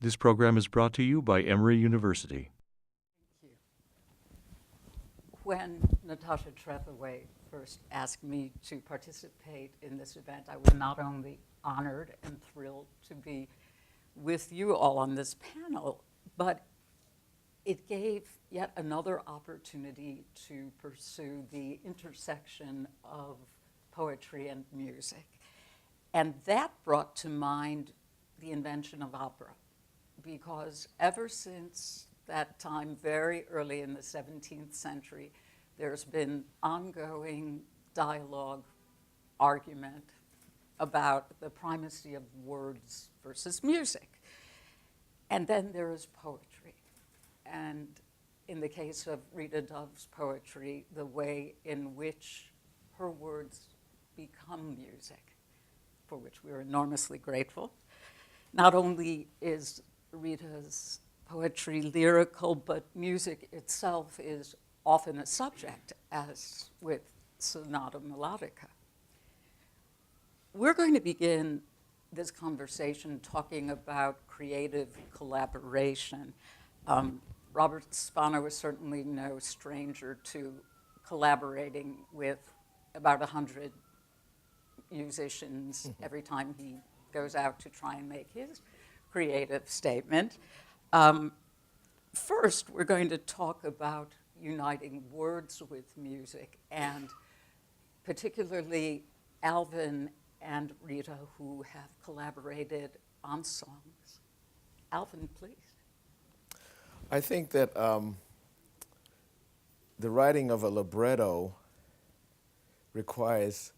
This program is brought to you by Emory University. Thank you. When Natasha Trethewey first asked me to participate in this event, I was not only honored and thrilled to be with you all on this panel, but it gave yet another opportunity to pursue the intersection of poetry and music. And that brought to mind the invention of opera, because ever since that time, very early in the 17th century, there's been ongoing dialogue, argument about the primacy of words versus music. And then there is poetry. And in the case of Rita Dove's poetry, the way in which her words become music, for which we are enormously grateful. Not only is Rita's poetry lyrical, but music itself is often a subject, as with Sonata Melodica. We're going to begin this conversation talking about creative collaboration. Robert Spano is certainly no stranger to collaborating with about 100 musicians every time he goes out to try and make his creative statement. First, we're going to talk about uniting words with music, and particularly Alvin and Rita, who have collaborated on songs. Alvin, please. I think that the writing of a libretto requires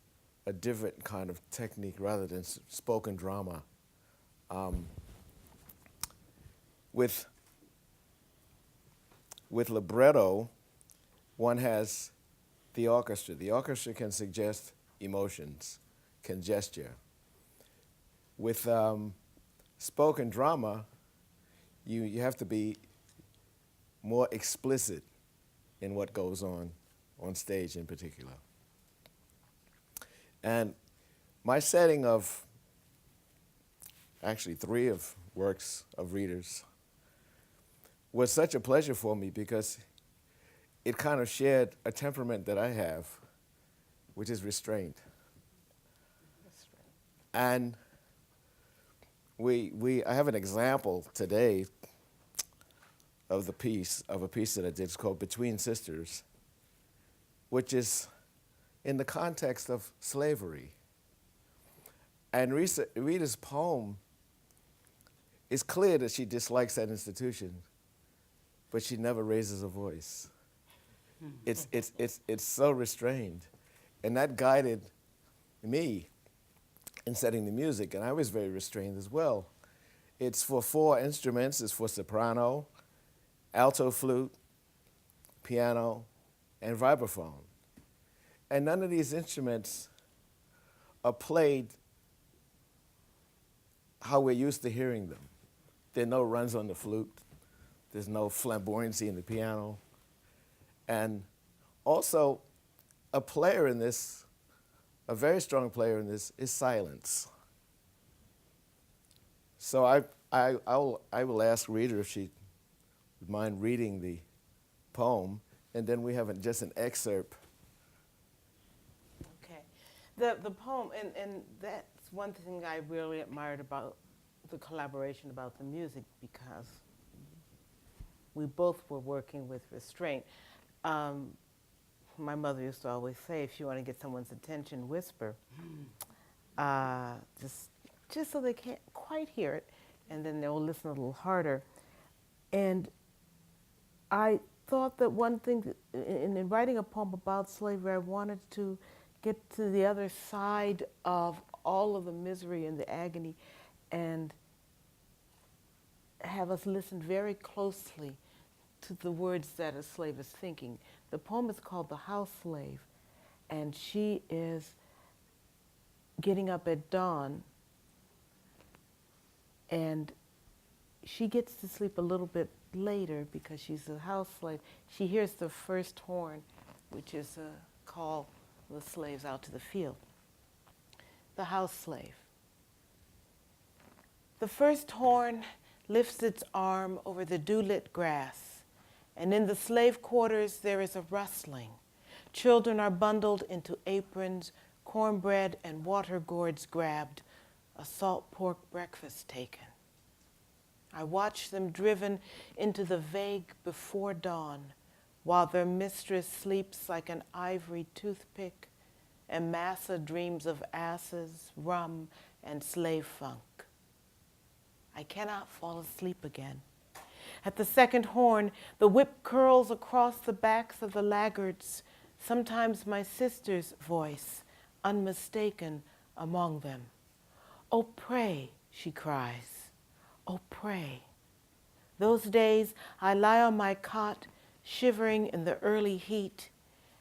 a different kind of technique rather than spoken drama. With libretto, one has the orchestra. The orchestra can suggest emotions, can gesture. With spoken drama, you have to be more explicit in what goes on stage in particular. And my setting of actually 3 of works of Rita's was such a pleasure for me because it kind of shared a temperament that I have, which is restraint. And I have an example today of a piece that I did. It's called Between Sisters, which is in the context of slavery. And Rita's poem, it's clear that she dislikes that institution, but she never raises a voice. It's so restrained. And that guided me in setting the music, and I was very restrained as well. It's for 4 instruments. It's for soprano, alto flute, piano, and vibraphone. And none of these instruments are played how we're used to hearing them. There are no runs on the flute. There's no flamboyancy in the piano. And also, a player in this, a very strong player in this, is silence. So I will ask Rita if she would mind reading the poem, and then we have just an excerpt. Okay. The poem, and that's one thing I really admired about the collaboration about the music, because we both were working with restraint. My mother used to always say, if you want to get someone's attention, whisper, just so they can't quite hear it, and then they'll listen a little harder. And I thought that one thing, in writing a poem about slavery, I wanted to get to the other side of all of the misery and the agony and have us listen very closely to the words that a slave is thinking. The poem is called The House Slave, and she is getting up at dawn, and she gets to sleep a little bit later because she's a house slave. She hears the first horn, which is a call the slaves out to the field. The house slave. The first horn lifts its arm over the dew-lit grass, and in the slave quarters there is a rustling. Children are bundled into aprons, cornbread and water gourds grabbed, a salt pork breakfast taken. I watch them driven into the vague before dawn, while their mistress sleeps like an ivory toothpick, and Massa dreams of asses, rum, and slave funk. I cannot fall asleep again. At the second horn, the whip curls across the backs of the laggards, sometimes my sister's voice, unmistaken among them. "Oh, pray," she cries, "oh, pray." Those days I lie on my cot, shivering in the early heat,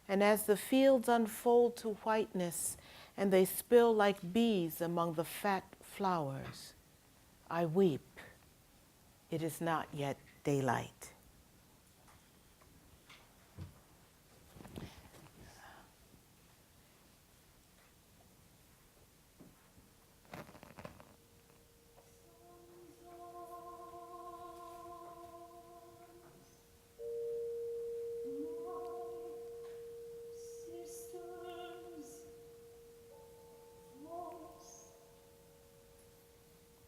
and as the fields unfold to whiteness and they spill like bees among the fat flowers, I weep. It is not yet daylight.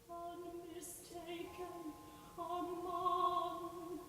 Unmistaken among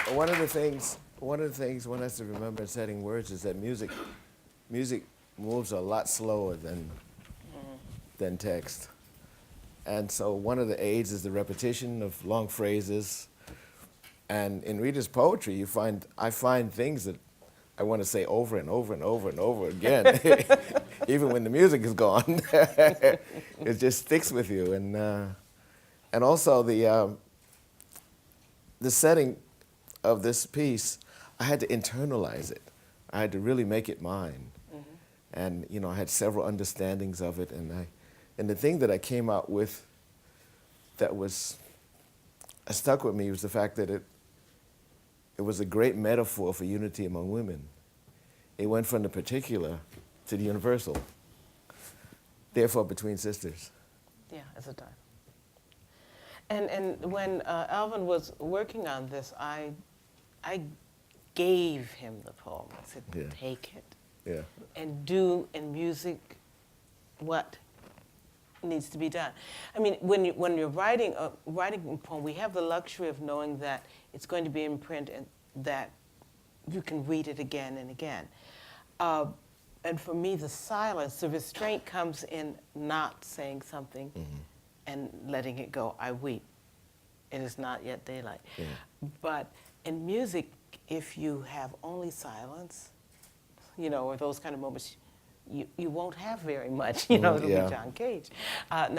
one of the things one has to remember in setting words is that music moves a lot slower than text. And so one of the aids is the repetition of long phrases. And in Rita's poetry, I find things that I want to say over and over and over and over again, even when the music is gone. It just sticks with you. And also the setting of this piece, I had to internalize it. I had to really make it mine. And I had several understandings of it, and the thing that I came out with that stuck with me was the fact that it was a great metaphor for unity among women. It went from the particular to the universal, therefore between sisters. Yeah, as a time. And when Alvin was working on this, I gave him the poem. I said, take it. Yeah. And do in music what needs to be done. I mean, when you're writing a poem, we have the luxury of knowing that it's going to be in print and that you can read it again and again. And for me, the silence, the restraint comes in not saying something and letting it go. I weep. It is not yet daylight. Yeah. But in music, if you have only silence, or those kind of moments, you won't have very much, it'll be John Cage. And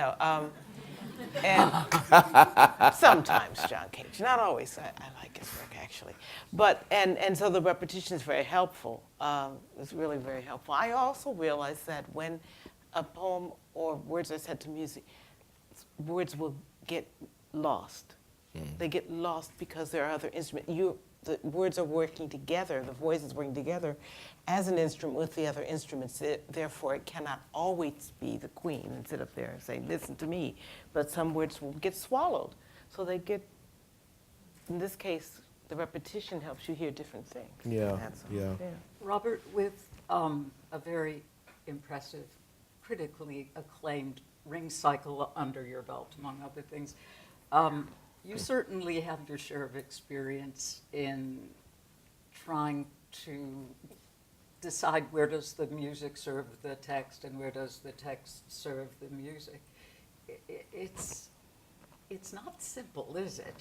sometimes John Cage, not always. I like his work, actually. But, and so the repetition is very helpful. It's really very helpful. I also realized that when a poem or words are set to music, words will get lost. They get lost because there are other instruments. The words are working together, the voices working together as an instrument with the other instruments. Therefore, it cannot always be the queen and sit up there and say, listen to me. But some words will get swallowed. So they get, in this case, the repetition helps you hear different things. Yeah. Robert, with a very impressive, critically acclaimed ring cycle under your belt, among other things, you certainly have your share of experience in trying to decide where does the music serve the text and where does the text serve the music. It's not simple, is it?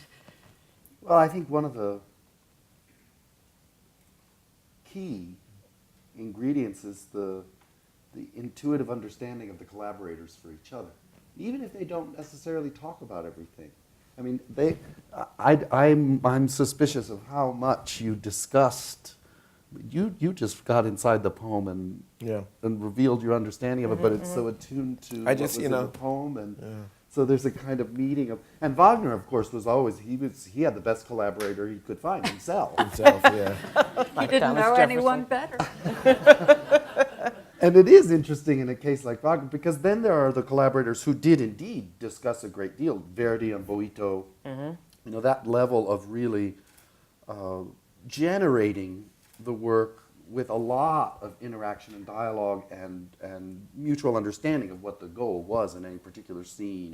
Well, I think one of the key ingredients is the intuitive understanding of the collaborators for each other, even if they don't necessarily talk about everything. I mean, I'm suspicious of how much you discussed. You just got inside the poem and revealed your understanding of it, but it's so attuned to what was in the poem, and so there's a kind of meeting of. And Wagner, of course, was always he had the best collaborator he could find himself. He didn't know anyone better. And it is interesting in a case like Wagner, because then there are the collaborators who did indeed discuss a great deal. Verdi and Boito, that level of really generating the work with a lot of interaction and dialogue and mutual understanding of what the goal was in any particular scene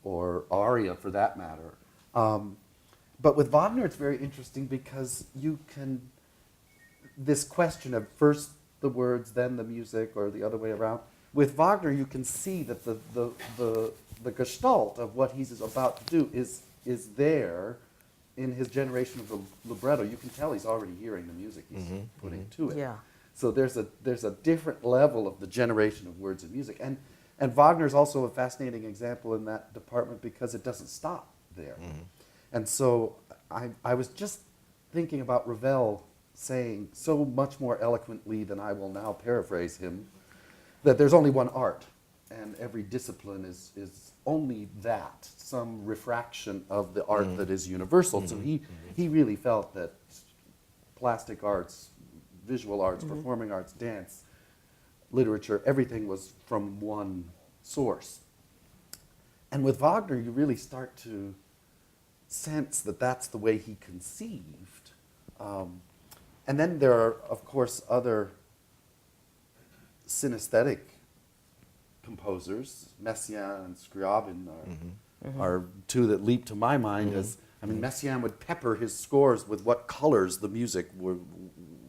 or aria for that matter. But with Wagner, it's very interesting because you can, this question of first the words, then the music, or the other way around. With Wagner, you can see that the gestalt of what he's about to do is there in his generation of the libretto. You can tell he's already hearing the music he's putting to it. Yeah. So there's a different level of the generation of words and music. And Wagner's also a fascinating example in that department because it doesn't stop there. And so I was just thinking about Ravel saying so much more eloquently than I will now paraphrase him, that there's only one art, and every discipline is only that, some refraction of the art that is universal. So he really felt that plastic arts, visual arts, performing arts, dance, literature, everything was from one source. And with Wagner, you really start to sense that that's the way he conceived. And then there are, of course, other synesthetic composers. Messiaen and Scriabin are two that leap to my mind as, I mean, Messiaen would pepper his scores with what colors the music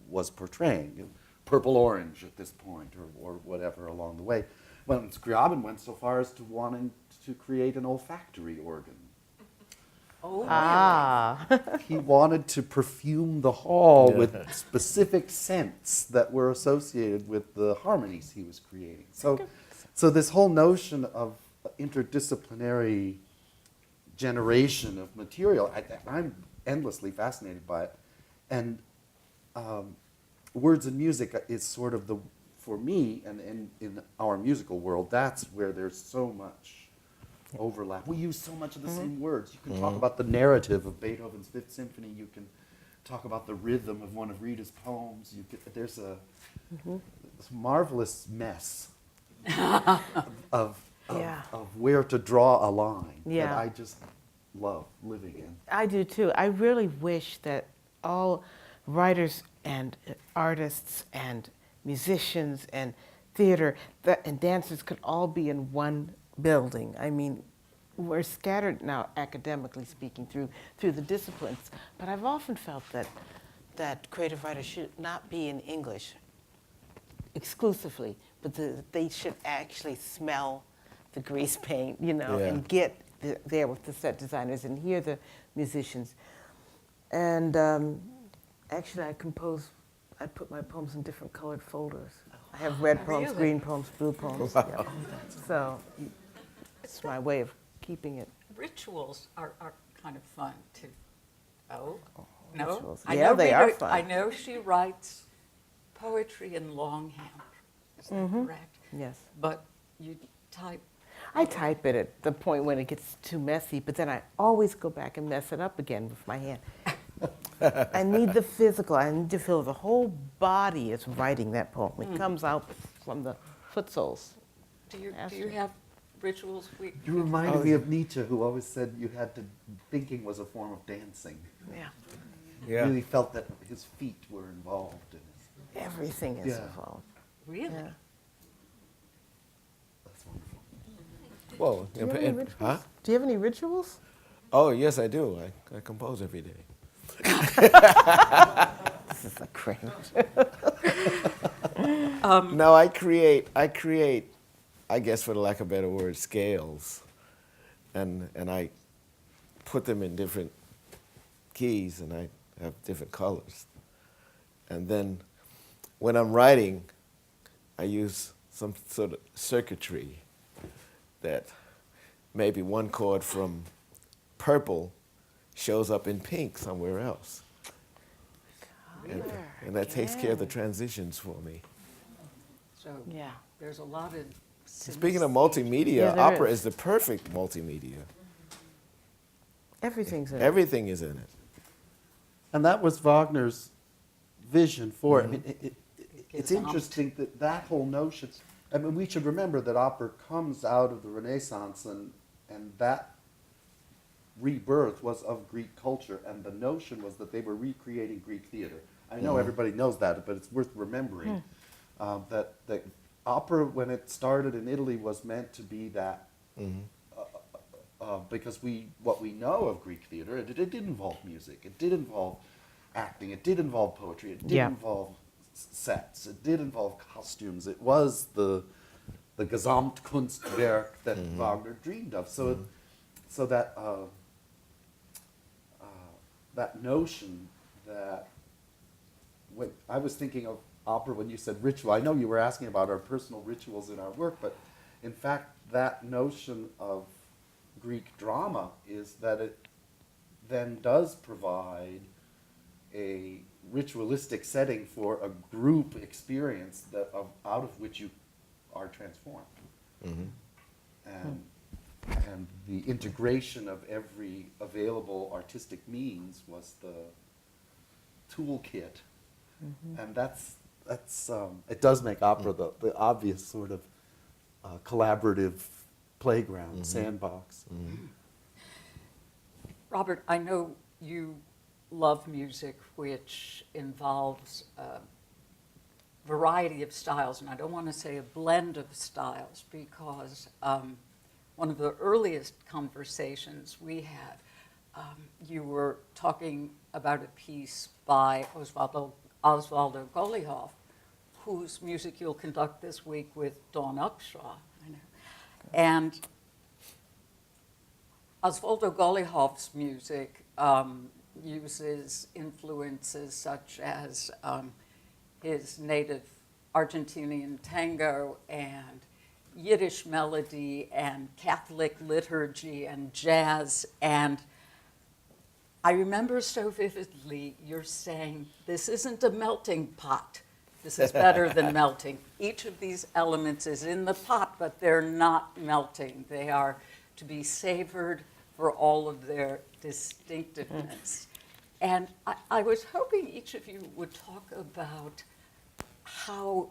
was portraying. You know, purple-orange at this point, or whatever along the way. Well, Scriabin went so far as to wanting to create an olfactory organ. Oh, Ah. He wanted to perfume the hall Yeah. with specific scents that were associated with the harmonies he was creating. So this whole notion of interdisciplinary generation of material, I'm endlessly fascinated by it. And words and music is sort of the, for me, and in our musical world, that's where there's so much overlap. We use so much of the same words. You can talk about the narrative of Beethoven's Fifth Symphony. You can talk about the rhythm of one of Rita's poems. There's a this marvelous mess of where to draw a line that Yeah. I just love living in. I do too. I really wish that all writers and artists and musicians and theater and dancers could all be in one building. I mean, we're scattered now, academically speaking, through the disciplines. But I've often felt that creative writers should not be in English exclusively, but they should actually smell the grease paint, you know, Yeah. and get there with the set designers and hear the musicians. And actually, I put my poems in different colored folders. I have red poems, Really? green poems, blue poems. Yeah. So it's my way of keeping it. rituals are kind of fun too. Oh, no? rituals. I Yeah, know they Rita, are fun. I know she writes poetry in longhand. Is that correct? Yes. But you type. I type it at the point when it gets too messy, but then I always go back and mess it up again with my hand. I need the physical. I need to feel the whole body is writing that poem. It comes out from the foot soles. Do you Astrid. have rituals? You reminded me of Nietzsche, who always said thinking was a form of dancing. Yeah. Yeah. Really felt that his feet were involved in it. Everything is Yeah. involved. Really? Yeah. That's wonderful. Whoa. Do you have any rituals? Huh? Do you have any rituals? Oh, yes, I do. I compose every day. This is a cringe. No, I create, I guess for the lack of a better word, scales. And I put them in different keys and I have different colors. And then when I'm writing, I use some sort of circuitry that maybe one chord from purple shows up in pink somewhere else. And that takes care of the transitions for me. So Yeah. there's a lot of. Speaking of synesthesia. multimedia, Yeah, there opera is. is the perfect multimedia. Everything's in it. Everything is in it. And that was Wagner's vision for it. I mean, it's Gesamt. interesting that whole notion. I mean, we should remember that opera comes out of the Renaissance, and that rebirth was of Greek culture, and the notion was that they were recreating Greek theater. I know everybody knows that, but it's worth remembering that opera, when it started in Italy, was meant to be that. Because what we know of Greek theater, it did involve music, it did involve acting, it did involve poetry, it did Yeah. involve sets, it did involve costumes. It was the Gesamtkunstwerk that Wagner dreamed of. So that that notion that when I was thinking of opera when you said ritual, I know you were asking about our personal rituals in our work, but in fact that notion of Greek drama is that it then does provide a ritualistic setting for a group experience out of which you are transformed. And the integration of every available artistic means was the toolkit. And that's it does make opera the obvious sort of collaborative playground, sandbox. Robert, I know you love music which involves a variety of styles, and I don't want to say a blend of styles because one of the earliest conversations we had, you were talking about a piece by Osvaldo Golijov, whose music you'll conduct this week with Dawn Upshaw. I know. And Osvaldo Golijov's music uses influences such as his native Argentinian tango and Yiddish melody and Catholic liturgy and jazz. And I remember so vividly you're saying, this isn't a melting pot. This is better than melting. Each of these elements is in the pot, but they're not melting. They are to be savored for all of their distinctiveness. And I was hoping each of you would talk about how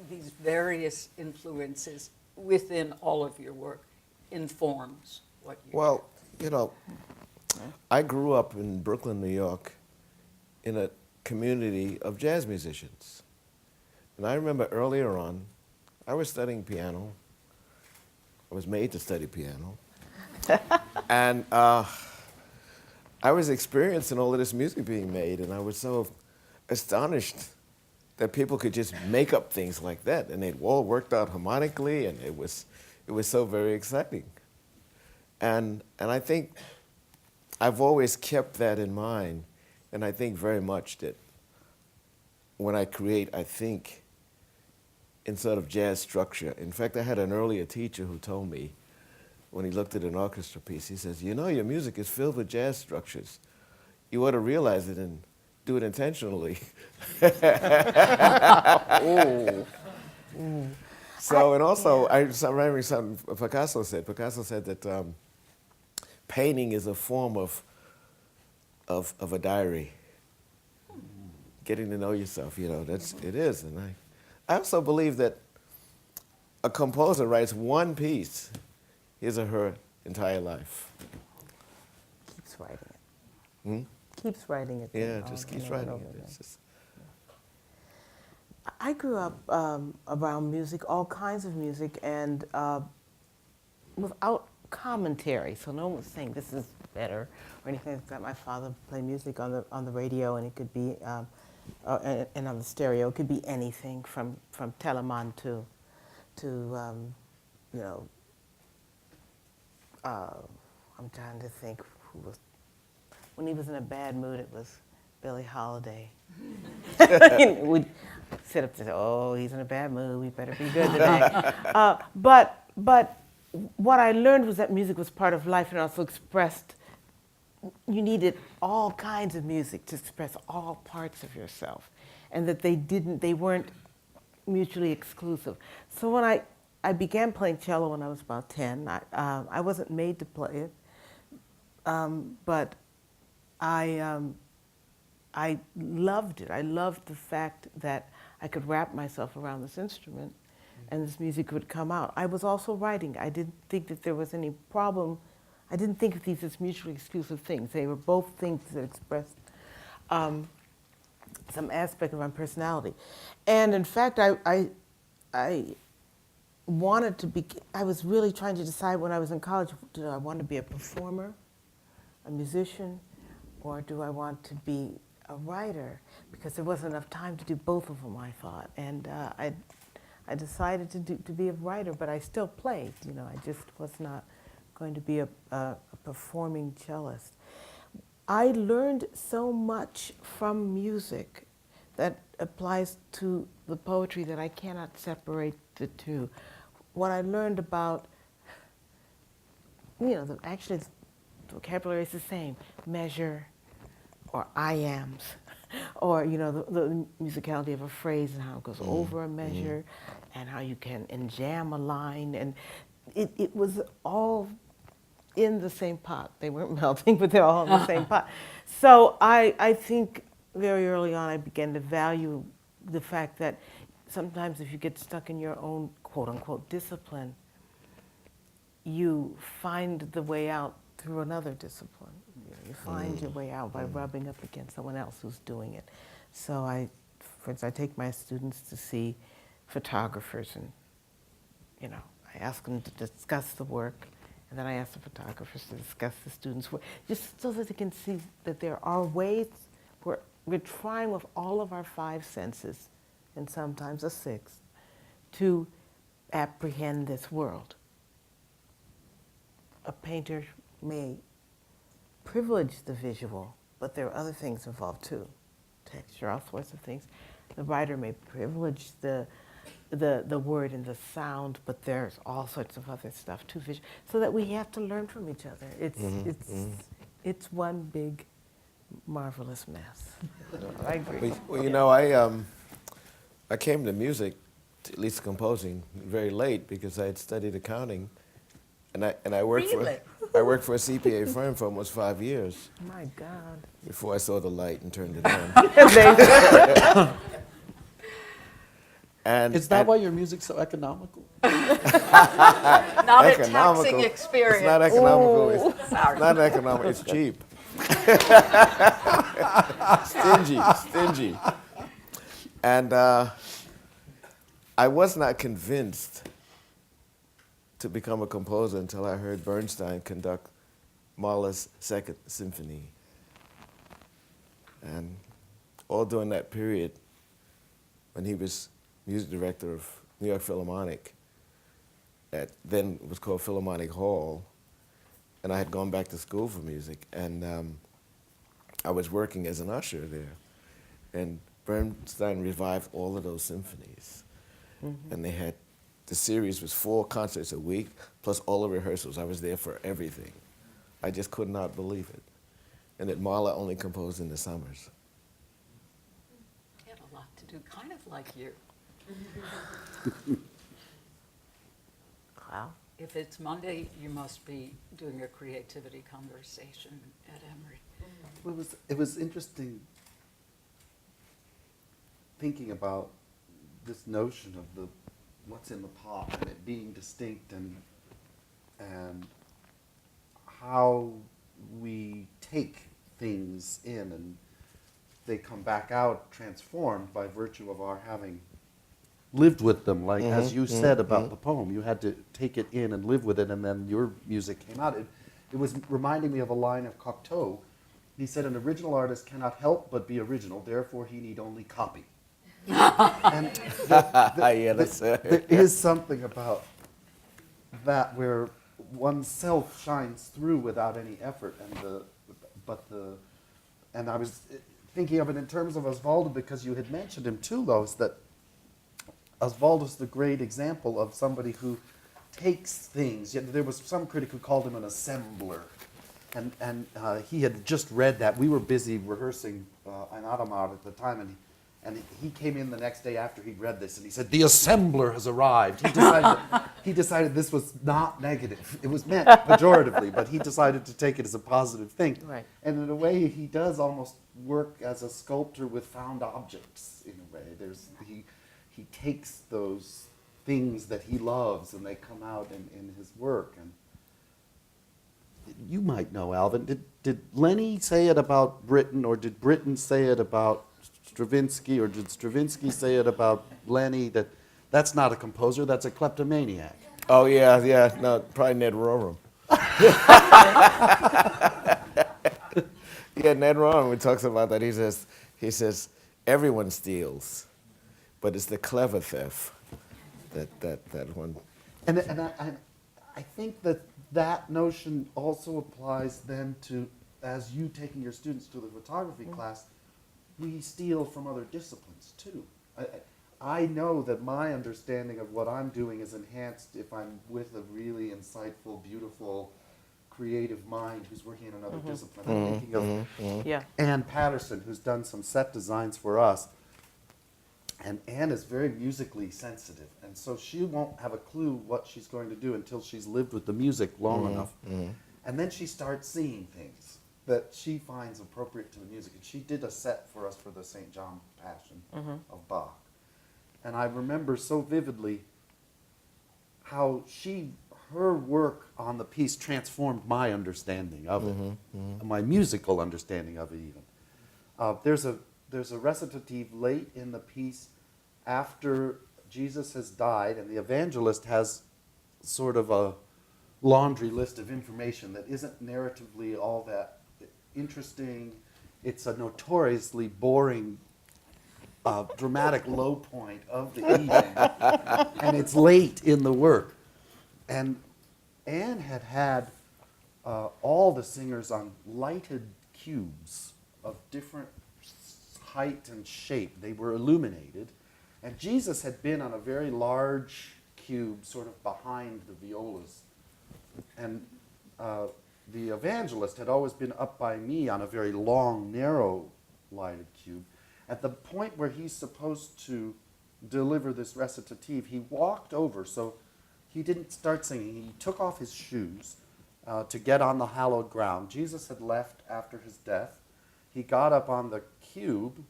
these various influences within all of your work informs what you Well, you know, I grew up in Brooklyn, New York, in a community of jazz musicians. And I remember earlier on, I was studying piano. I was made to study piano. And I was experiencing all of this music being made, and I was so astonished that people could just make up things like that, and it all worked out harmonically, and it was so very exciting. And I think I've always kept that in mind, and I think very much that when I create, I think in sort of jazz structure. In fact, I had an earlier teacher who told me, when he looked at an orchestra piece, he says, you know, your music is filled with jazz structures. You ought to realize it and do it intentionally. So, and also, I was remembering something Picasso said. Picasso said that painting is a form of a diary. Getting to know yourself, you know, it is. And I also believe that a composer writes one piece, his or her entire life. Keeps writing it. Keeps writing it. Yeah, just keeps writing it. It's just... I grew up around music, all kinds of music, and without commentary. So no one was saying this is better or anything like that. My father played music on the radio, and it could be, and on the stereo, it could be anything from Telemann to you know. I'm trying to think who was. When he was in a bad mood, it was Billie Holiday. We'd sit up and say, "Oh, he's in a bad mood. We better be good today." But what I learned was that music was part of life, and also expressed. You needed all kinds of music to express all parts of yourself, and that they weren't mutually exclusive. So when I began playing cello when I was about 10. I wasn't made to play it, but I loved it. I loved the fact that I could wrap myself around this instrument and this music would come out. I was also writing. I didn't think that there was any problem. I didn't think of these as mutually exclusive things. They were both things that expressed some aspect of my personality. And in fact, I wanted to be, I was really trying to decide when I was in college, do I want to be a performer, a musician, or do I want to be a writer? Because there wasn't enough time to do both of them, I thought. And I decided to be a writer, but I still played. You know, I just was not going to be a performing cellist. I learned so much from music that applies to the poetry that I cannot separate the two. What I learned about, you know, actually the vocabulary is the same, measure or I-ams, or, you know, the musicality of a phrase and how it goes over a measure and how you can enjam a line. And it was all in the same pot. They weren't melting, but they're all in the same pot. So I think very early on I began to value the fact that sometimes if you get stuck in your own quote-unquote discipline, you find the way out through another discipline. You find your way out by rubbing up against someone else who's doing it. So for instance, I take my students to see photographers, and, you know, I ask them to discuss the work, And then I asked the photographers to discuss the students' work, just so that they can see that there are ways where we're trying with all of our 5 senses, and sometimes a 6th, to apprehend this world. A painter may privilege the visual, but there are other things involved too. Texture, all sorts of things. The writer may privilege the word and the sound, but there's all sorts of other stuff too. So that we have to learn from each other. It's one big, marvelous mess. I agree. Well, you know, I came to music, at least composing, very late because I had studied accounting, and I worked Really? for a CPA firm for almost 5 years My God. before I saw the light and turned it on. And Is that why your music's so economical? Not a economical? taxing experience. It's not economical. It's Sorry. not economical. It's cheap. Stingy. And I was not convinced to become a composer until I heard Bernstein conduct Mahler's Second Symphony. And all during that period, when he was music director of New York Philharmonic, at then it was called Philharmonic Hall, and I had gone back to school for music, and I was working as an usher there, and Bernstein revived all of those symphonies, and they had, the series was 4 concerts a week, plus all the rehearsals. I was there for everything. I just could not believe it. And that Mahler only composed in the summers. You have a lot to do, kind of like you. Wow. If it's Monday, you must be doing a creativity conversation at Emory. It was interesting thinking about this notion of the what's in the pot and it being distinct and how we take things in and they come back out transformed by virtue of our having lived with them, like as you said about the poem. You had to take it in and live with it, and then your music came out. It was reminding me of a line of Cocteau. He said, an original artist cannot help but be original, therefore he need only copy. And there is something about that where oneself shines through without any effort, and I was thinking of it in terms of Osvaldo because you had mentioned him too, Lois, that Osvaldo's the great example of somebody who takes things. There was some critic who called him an assembler, and he had just read that. We were busy rehearsing an Adamar at the time, and he came in the next day after he'd read this, and he said, "The assembler has arrived." He decided this was not negative. It was meant pejoratively, but he decided to take it as a positive thing. Right. And in a way, he does almost work as a sculptor with found objects, in a way. He takes those things that he loves, and they come out in his work. And you might know, Alvin, did Lenny say it about Britten, or did Britten say it about Stravinsky, or did Stravinsky say it about Lenny, that's not a composer, that's a kleptomaniac? Oh, yeah, no, probably Ned Rorem. Yeah, Ned Rorem, he talks about that. He says, everyone steals, but it's the clever theft that one. And I think that notion also applies then to, as you taking your students to the photography class, we steal from other disciplines too. I know that my understanding of what I'm doing is enhanced if I'm with a really insightful, beautiful, creative mind who's working in another discipline. I'm thinking of Ann Patterson, who's done some set designs for us. And Ann is very musically sensitive, and so she won't have a clue what she's going to do until she's lived with the music long enough. And then she starts seeing things that she finds appropriate to the music. And she did a set for us for the St. John Passion of Bach. And I remember so vividly how her work on the piece transformed my understanding of it, my musical understanding of it even. There's a recitative late in the piece after Jesus has died, and the evangelist has sort of laundry list of information that isn't narratively all that interesting. It's a notoriously boring, dramatic low point of the evening, and it's late in the work. And Anne had all the singers on lighted cubes of different height and shape. They were illuminated. And Jesus had been on a very large cube sort of behind the violas. And the evangelist had always been up by me on a very long, narrow lighted cube. At the point where he's supposed to deliver this recitative, he walked over, so he didn't start singing. He took off his shoes to get on the hallowed ground. Jesus had left after his death. He got up on the cube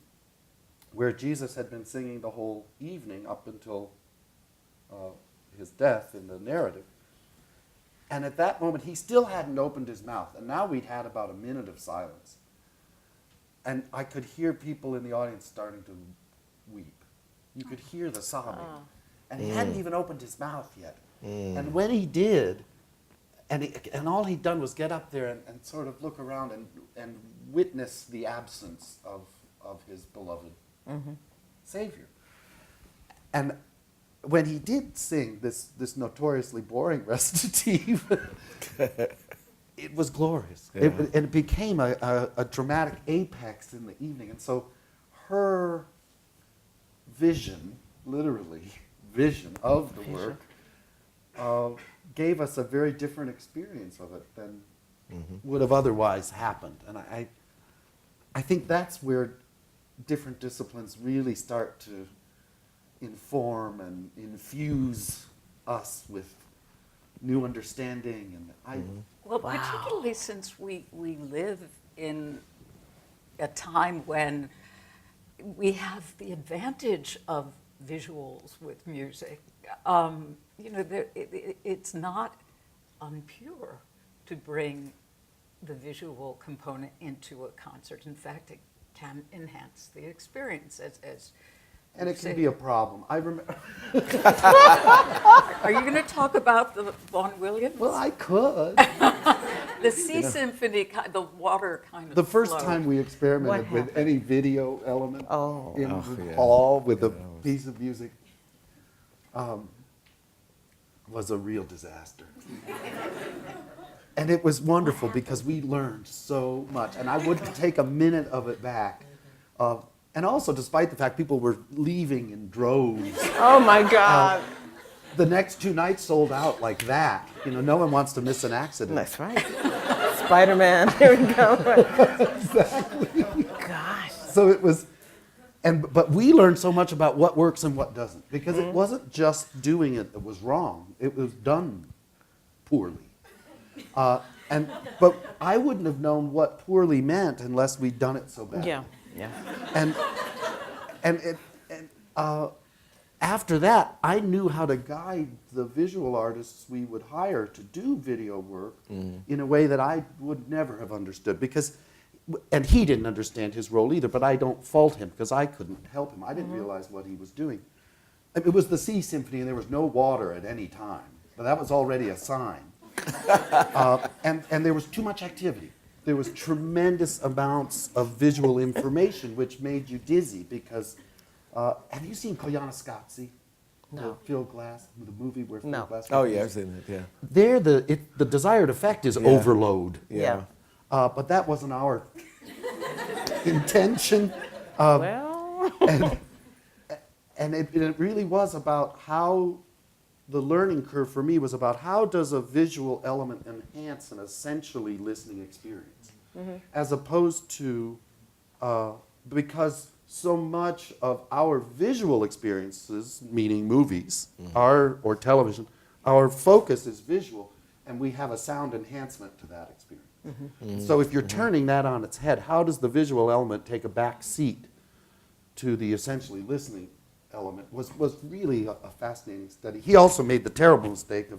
where Jesus had been singing the whole evening up until his death in the narrative. And at that moment, he still hadn't opened his mouth. And now we'd had about a minute of silence. And I could hear people in the audience starting to weep. You could hear the sobbing. And he hadn't even opened his mouth yet. And when he did, and all he'd done was get up there and sort of look around and witness the absence of his beloved Savior. And when he did sing this notoriously boring recitative, it was glorious. Yeah. It became a dramatic apex in the evening. And so her vision, literally vision of the work, gave us a very different experience of it than would have otherwise happened. And I think that's where different disciplines really start to inform and infuse us with new understanding. And Well, particularly since we live in a time when we have the advantage of visuals with music. It's not unpure to bring the visual component into a concert. In fact, it can enhance the experience, as And it can be a problem. I remember. Are you going to talk about the Vaughan Williams? Well, I could. The sea symphony, the water kind of The first flowed. time we experimented What with any video element Oh. in Oh, the yeah. hall with Yeah, a that was- piece of music was a real disaster. And it was wonderful because we learned so much. And I wouldn't take a minute of it back. And also, despite the fact people were leaving in droves, Oh my God. the next 2 nights sold out like that. You know, no one wants to miss an accident. That's right. Spider-Man. Here we go. Exactly. Gosh. So it was, but we learned so much about what works and what doesn't, because it wasn't just doing it that was wrong. It was done poorly. But I wouldn't have known what poorly meant unless we'd done it so bad. Yeah. Yeah. And after that, I knew how to guide the visual artists we would hire to do video work in a way that I would never have understood. And he didn't understand his role either, but I don't fault him because I couldn't help him. I didn't realize what he was doing. It was the Sea Symphony and there was no water at any time. But that was already a sign. And there was too much activity. There was tremendous amounts of visual information which made you dizzy because, have you seen Koyaanisqatsi? No. Phil Glass, the movie where Phil No. Glass. Oh, yeah, I've seen it, yeah. There, the desired effect is overload. Yeah. But that wasn't our intention. Well. And it really was about how the learning curve for me was about how does a visual element enhance an essentially listening experience, as opposed to, because so much of our visual experiences, meaning movies, or television, our focus is visual, and we have a sound enhancement to that experience. So if you're turning that on its head, how does the visual element take a back seat to the essentially listening element was really a fascinating study. He also made the terrible mistake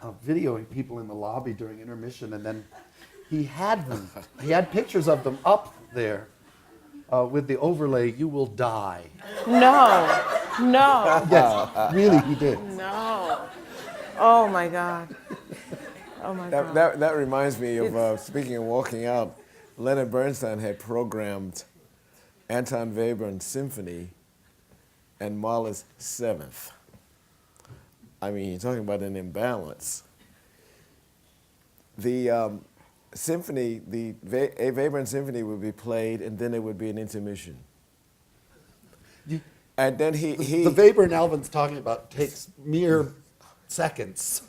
of videoing people in the lobby during intermission, and then he had pictures of them up there with the overlay, "You will die." No. No. Yes, really he did. No. Oh my God. Oh my God. That reminds me of, speaking of walking out, Leonard Bernstein had programmed Anton Webern's Symphony and Mahler's Seventh. I mean, you're talking about an imbalance. The symphony, the Webern Symphony would be played, and then there would be an intermission. And then The Weber and Alvin's talking about takes mere seconds.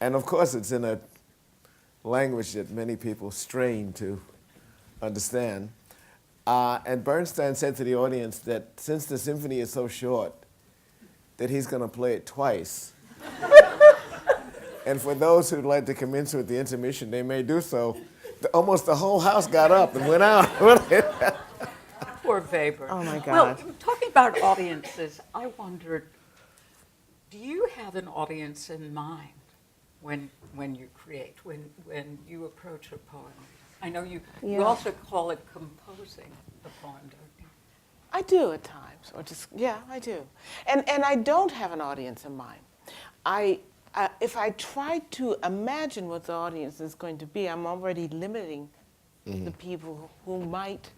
And of course, it's in a language that many people strain to understand. And Bernstein said to the audience that since the symphony is so short, that he's going to play it twice. And for those who'd like to commence with the intermission, they may do so. Almost the whole house got up and went out. Poor Weber. Oh my Well, God. talking about audiences, I wondered, do you have an audience in mind when you create, when you approach a poem? I know you Yeah. also call it composing the poem, don't you? I do at times, or just, yeah, I do. And I don't have an audience in mind. If I try to imagine what the audience is going to be, I'm already limiting the people who might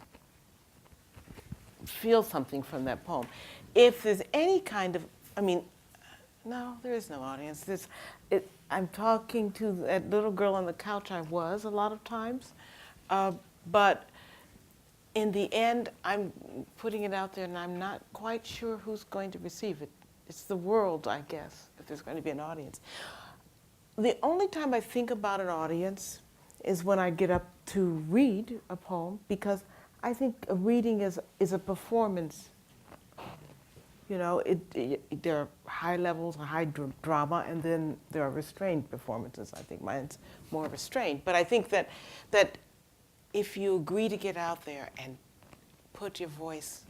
feel something from that poem. If there's any kind of, no, there is no audience. I'm talking to that little girl on the couch. I was a lot of times, but in the end, I'm putting it out there, and I'm not quite sure who's going to receive it. It's the world, I guess, if there's going to be an audience. The only time I think about an audience is when I get up to read a poem, because I think a reading is a performance. You know, there are high levels of high drama, and then there are restrained performances. I think mine's more restrained. But I think that if you agree to get out there and put your voice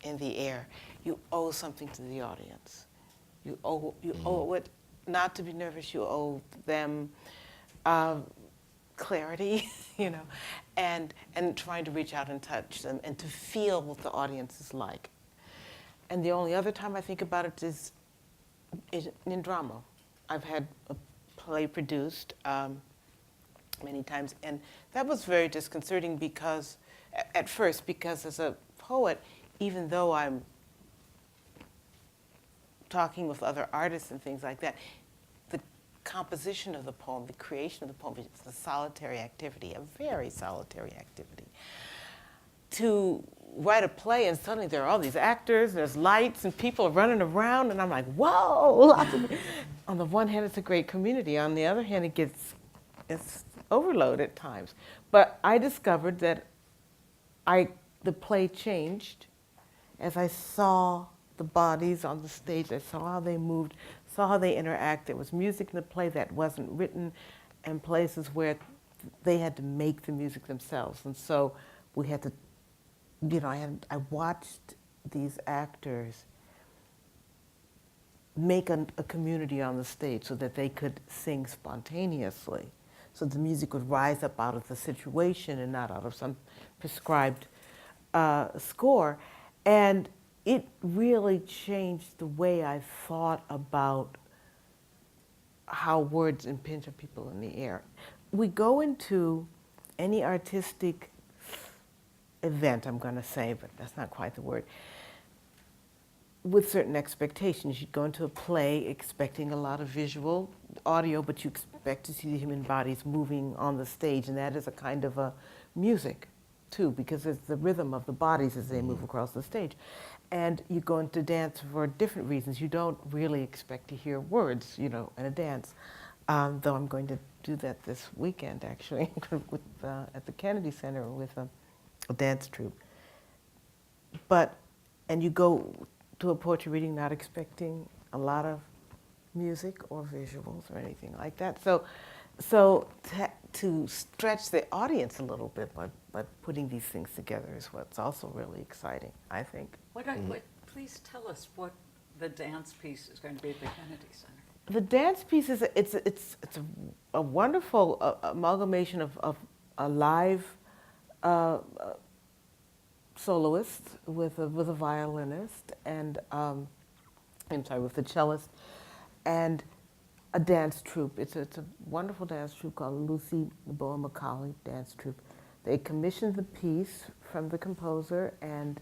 in the air, you owe something to the audience. You owe it, not to be nervous, you owe them clarity, you know, and trying to reach out and touch them and to feel what the audience is like. And the only other time I think about it is in drama. I've had a play produced many times, and that was very disconcerting because, at first, because as a poet, even though I'm talking with other artists and things like that, the composition of the poem, the creation of the poem, it's a solitary activity, a very solitary activity. To write a play and suddenly there are all these actors, there's lights and people are running around, and I'm like, whoa! On the one hand, it's a great community. On the other hand, it's overload at times. But I discovered that the play changed as I saw the bodies on the stage. I saw how they moved, saw how they interact. There was music in the play that wasn't written, and places where they had to make the music themselves. And so we had to, you know, I watched these actors make a community on the stage so that they could sing spontaneously. So the music would rise up out of the situation and not out of some prescribed score. And it really changed the way I thought about how words impinge on people in the air. We go into any artistic event, I'm going to say, but that's not quite the word, with certain expectations. You go into a play expecting a lot of visual, audio, but you expect to see the human bodies moving on the stage, and that is a kind of a music, too, because it's the rhythm of the bodies as they move across the stage. And you go into dance for different reasons. You don't really expect to hear words, you know, in a dance, though I'm going to do that this weekend, actually, with, at the Kennedy Center with a dance troupe. And you go to a poetry reading not expecting a lot of music or visuals or anything like that. So to stretch the audience a little bit by putting these things together is what's also really exciting, I think. Please tell us what the dance piece is going to be at the Kennedy Center. The dance piece is it's a wonderful amalgamation of a live soloist with a violinist and with a cellist, and a dance troupe. It's a wonderful dance troupe called Lucy Boa Macaulay Dance Troupe. They commissioned the piece from the composer, and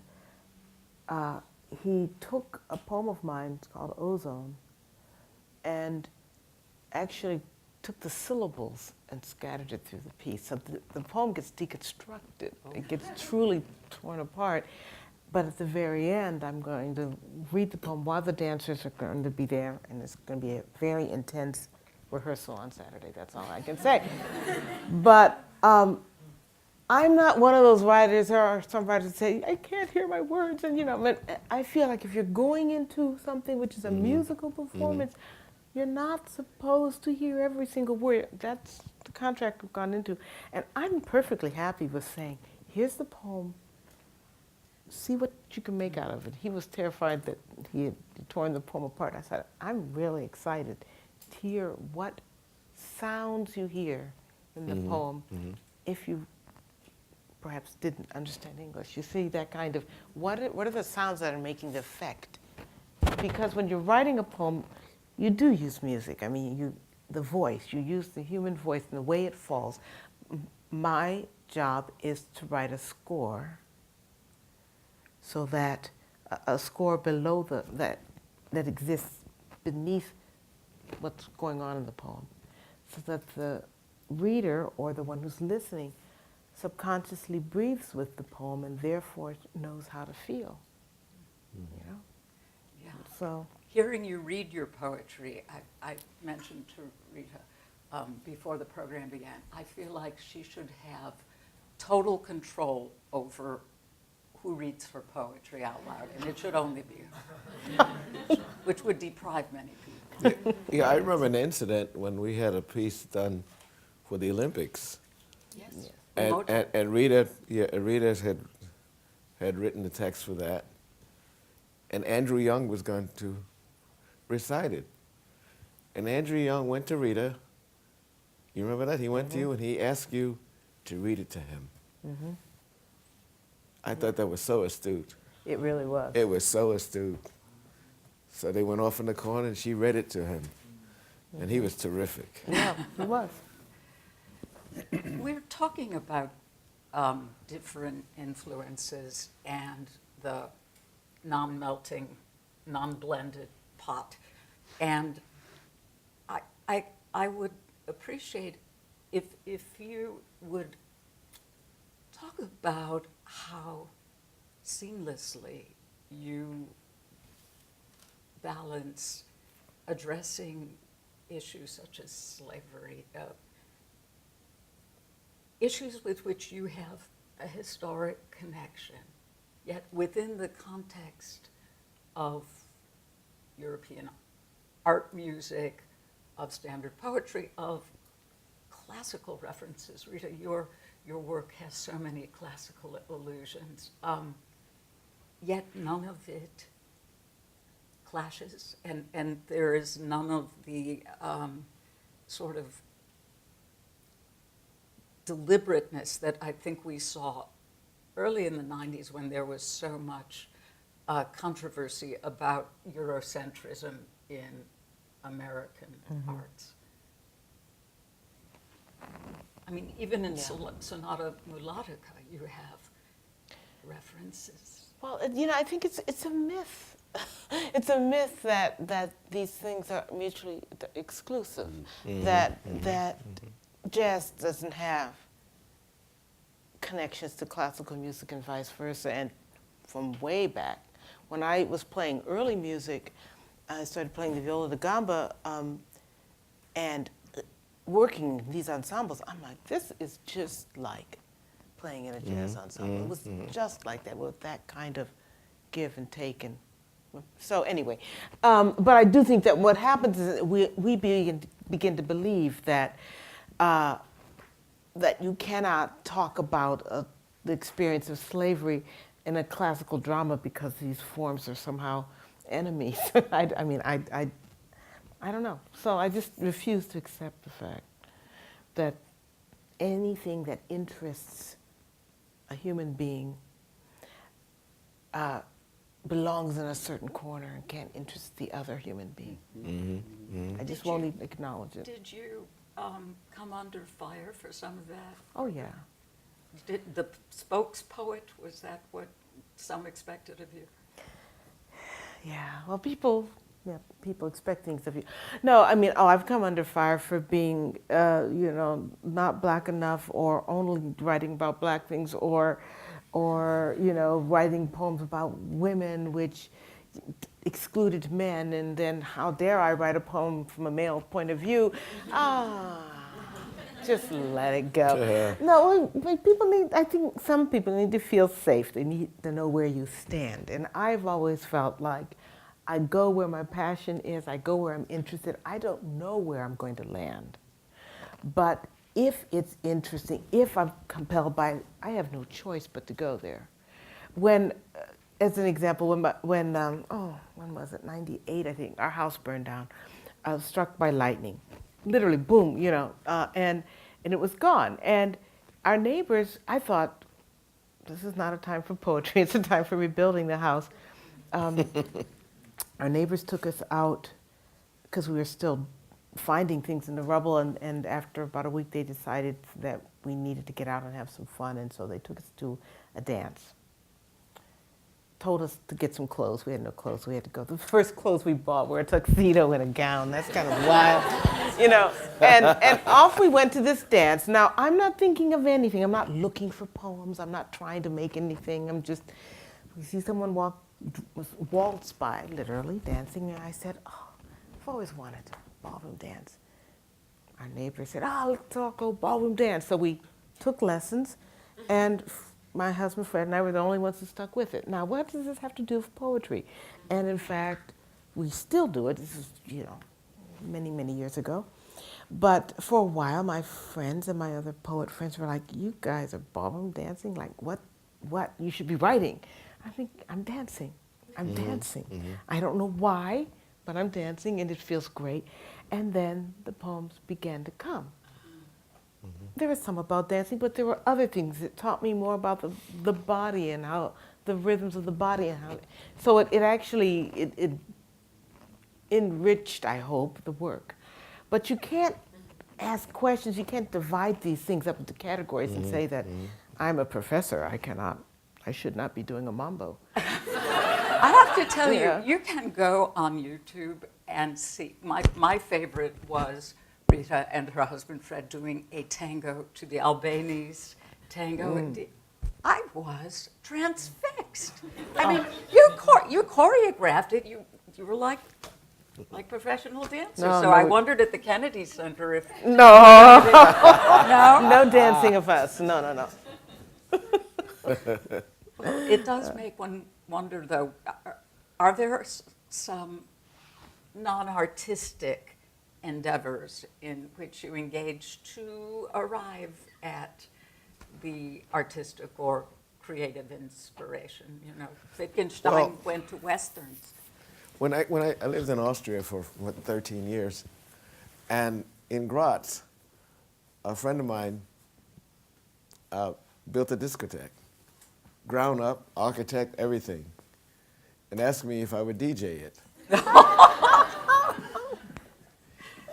he took a poem of mine, it's called Ozone, and actually took the syllables and scattered it through the piece. So the poem gets deconstructed. It gets truly torn apart. But at the very end, I'm going to read the poem while the dancers are going to be there, and it's going to be a very intense rehearsal on Saturday. That's all I can say. But I'm not one of those writers. There are some writers that say, I can't hear my words. And, but I feel like if you're going into something which is a musical performance, you're not supposed to hear every single word. That's the contract we've gone into. And I'm perfectly happy with saying, here's the poem. See what you can make out of it. He was terrified that he had torn the poem apart. I said, I'm really excited to hear what sounds you hear in the poem if you perhaps didn't understand English. You see that kind of, what are the sounds that are making the effect? Because when you're writing a poem, you do use music. I mean, the voice, you use the human voice and the way it falls. My job is to write a score, so that a score below that exists beneath what's going on in the poem, so that the reader or the one who's listening subconsciously breathes with the poem and therefore knows how to feel. Yeah. So Hearing you read your poetry, I mentioned to Rita before the program began, I feel like she should have total control over who reads her poetry out loud, and it should only be her, which would deprive many people. Yeah, I remember an incident when we had a piece done for the Olympics. Yes. And Rita had written the text for that, and Andrew Young was going to recite it. And Andrew Young went to Rita. You remember that? He went to you and he asked you to read it to him. I thought that was so astute. it really was. It was so astute. So they went off in the corner and she read it to him. And he was terrific. Yeah, he was. We're talking about different influences and the non-melting, non-blended pot. And I would appreciate if you would talk about how seamlessly you balance addressing issues such as slavery, issues with which you have a historic connection, yet within the context of European art music, of standard poetry, of classical references. Rita, your work has so many classical allusions, yet none of it clashes, and there is none of the sort of deliberateness that I think we saw early in the 90s when there was so much controversy about Eurocentrism in American arts. I mean, even in Sonata Mulatica, you have references. Well, I think it's a myth. It's a myth that these things are mutually exclusive. That jazz doesn't have connections to classical music and vice versa. And from way back, when I was playing early music, I started playing the viola da gamba and working these ensembles. I'm like, this is just like playing in a jazz ensemble. It was just like that, with that kind of give and take. And so anyway, but I do think that what happens is that we begin to believe that that you cannot talk about the experience of slavery in a classical drama because these forms are somehow enemies. I don't know. So I just refuse to accept the fact that anything that interests a human being belongs in a certain corner and can't interest the other human being. I just Did won't you- even acknowledge it. Did you come under fire for some of that? Oh, yeah. Did the spokespoet, was that what some expected of you? Yeah, well, people expect things of you. No, I mean, I've come under fire for being, not black enough, or only writing about black things, or writing poems about women, which excluded men, and then how dare I write a poem from a male point of view? Just let it go. No, but I think some people need to feel safe. They need to know where you stand. And I've always felt like I go where my passion is, I go where I'm interested. I don't know where I'm going to land. But if it's interesting, if I'm compelled by it, I have no choice but to go there. When, as an example, when was it, 98, I think, our house burned down. I was struck by lightning. Literally, boom, and it was gone. And our neighbors, I thought, this is not a time for poetry, it's a time for rebuilding the house. Our neighbors took us out because we were still finding things in the rubble, and after about a week they decided that we needed to get out and have some fun, and so they took us to a dance. Told us to get some clothes. We had no clothes. We had to go. The first clothes we bought were a tuxedo and a gown. That's kind of wild, And off we went to this dance. Now, I'm not thinking of anything. I'm not looking for poems. I'm not trying to make anything. We see someone waltz by, literally, dancing, and I said, I've always wanted to ballroom dance. Our neighbor said, let's all go ballroom dance. So we took lessons, and my husband Fred and I were the only ones who stuck with it. Now, what does this have to do with poetry? And in fact, we still do it. This is, many, many years ago. But for a while, my friends and my other poet friends were like, you guys are ballroom dancing? Like, what? You should be writing. I think I'm dancing. I'm dancing. I don't know why, but I'm dancing, and it feels great. And then the poems began to come. There was some about dancing, but there were other things that taught me more about the body and how the rhythms of the body, and how. So it actually enriched, I hope, the work. But you can't ask questions. You can't divide these things up into categories and say that I'm a professor. I should not be doing a mambo. I have to tell you, you can go on YouTube and see. My favorite was Rita and her husband Fred doing a tango to the Albanese tango. I was transfixed. I mean, you choreographed it. You were like professional dancers. So I wondered at the Kennedy Center if no dancing of us. No. It does make one wonder, though. Are there some non-artistic endeavors in which you engage to arrive at the artistic or creative inspiration? Wittgenstein went to Westerns. When I lived in Austria for 13 years, and in Graz, a friend of mine built a discotheque, ground up, architect, everything, and asked me if I would DJ it.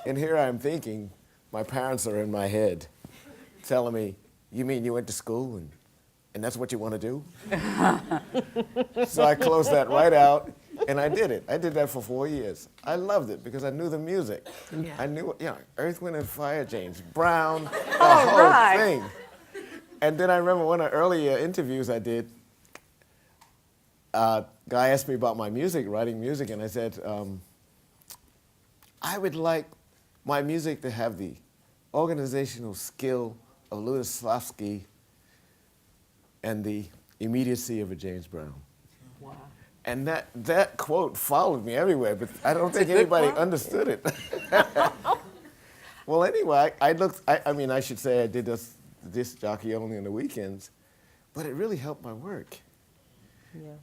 And here I'm thinking, my parents are in my head, telling me, you mean you went to school and that's what you want to do? So I closed that right out, and I did it. I did that for 4 years. I loved it because I knew the music. Yeah. I knew, Earth, Wind & Fire, James Brown, the whole thing. And then I remember one of the earlier interviews I did, a guy asked me about my music, writing music, and I said, I would like my music to have the organizational skill of Lutoslawski and the immediacy of a James Brown. Wow. And that quote followed me everywhere, but I don't think anybody understood it. Well, anyway, I should say I did this jockey only on the weekends, but it really helped my work. Yeah.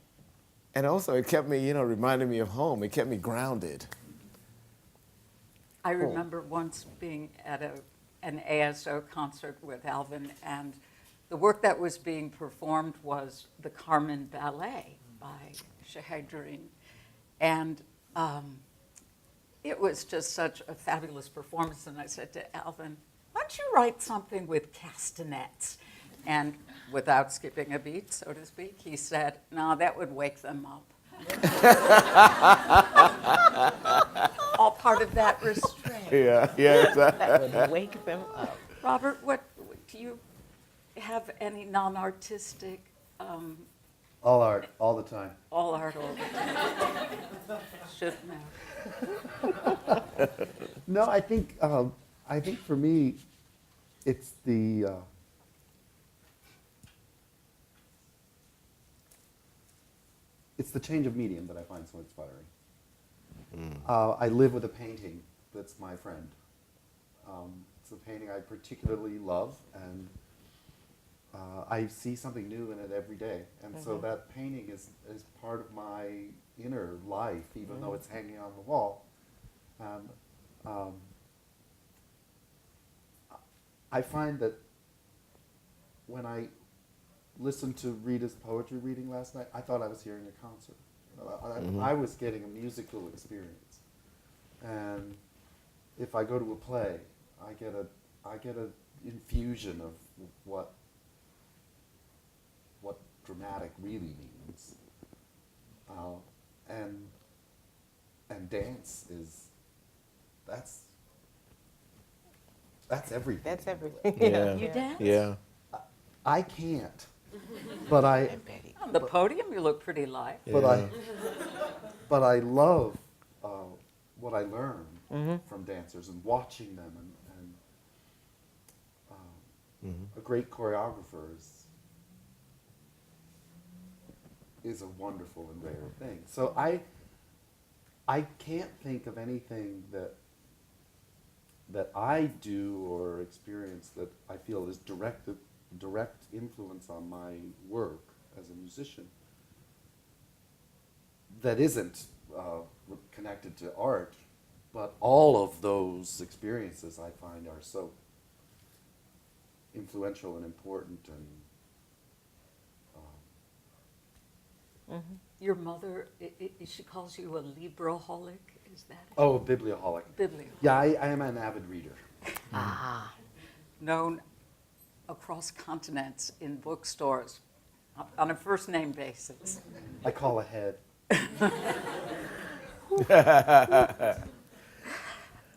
And also it kept me, reminded me of home. It kept me grounded. I remember once being at an ASO concert with Alvin, and the work that was being performed was the Carmen Ballet by Shahidreen. And it was just such a fabulous performance. And I said to Alvin, why don't you write something with castanets? And without skipping a beat, so to speak, he said, no, that would wake them up. All part of that restraint. Yeah, exactly. That would wake them up. Robert, what do you have any non-artistic, All art, all the time. all art, all the time? Should know. No, I think for me, it's the change of medium that I find so inspiring. I live with a painting that's my friend. It's a painting I particularly love, and I see something new in it every day. And so that painting is part of my inner life, even though it's hanging on the wall. I find that when I listened to Rita's poetry reading last night, I thought I was hearing a concert. I was getting a musical experience. And if I go to a play, I get a infusion of what dramatic really means. And dance is that's everything. That's everything. Yeah. You dance? Yeah. I can't, but I On the podium, you look pretty live. but I love what I learn from dancers and watching them, and a great choreographer is a wonderful and rare thing. So I can't think of anything that I do or experience that I feel is direct influence on my work as a musician that isn't connected to art, but all of those experiences I find are so influential and important. And Your mother, she calls you a libraholic, is that it? oh, biblioholic. Biblioholic. Yeah, I am an avid reader. Known across continents in bookstores on a first name basis. I call ahead.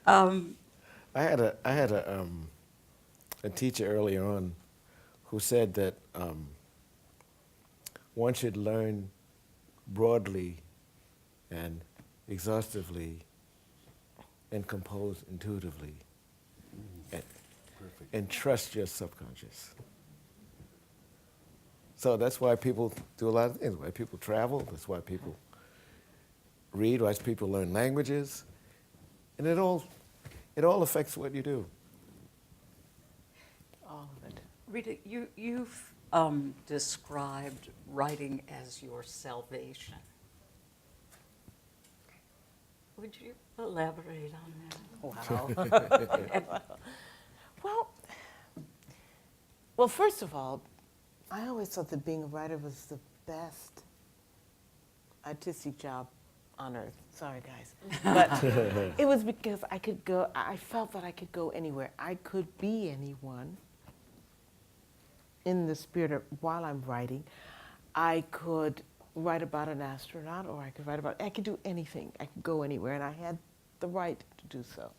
I had a teacher early on who said that one should learn broadly and exhaustively and compose intuitively and trust your subconscious. So that's why people do a lot of things. Why people travel. That's why people read. Why people learn languages, and it all affects what you do. All of it. Rita, you've described writing as your salvation. Would you elaborate on that? Wow. Well, first of all, I always thought that being a writer was the best artistic job on earth. Sorry, guys. But it was because I felt that I could go anywhere. I could be anyone in the spirit of, while I'm writing. I could write about an astronaut, or I could do anything. I could go anywhere, and I had the right to do so.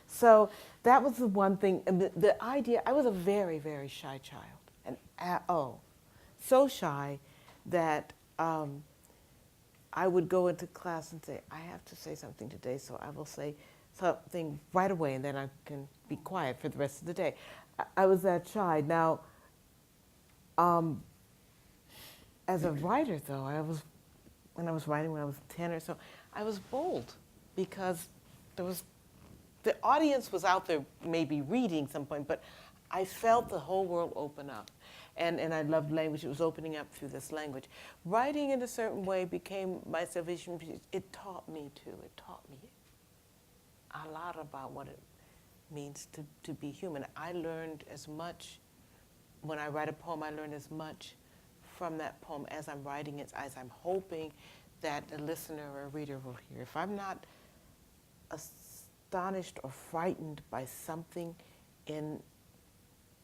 So that was the one thing. And the idea, I was a very, very shy child. And so shy that I would go into class and say, I have to say something today, so I will say something right away, and then I can be quiet for the rest of the day. I was that shy. Now, as a writer, though, when I was writing when I was 10 or so, I was bold because the audience was out there maybe reading some point, but I felt the whole world open up. And I loved language. It was opening up through this language. Writing in a certain way became my salvation. It taught me to. It taught me a lot about what it means to be human. I learned as much, when I write a poem, I learn as much from that poem as I'm writing it, as I'm hoping that a listener or a reader will hear. If I'm not astonished or frightened by something in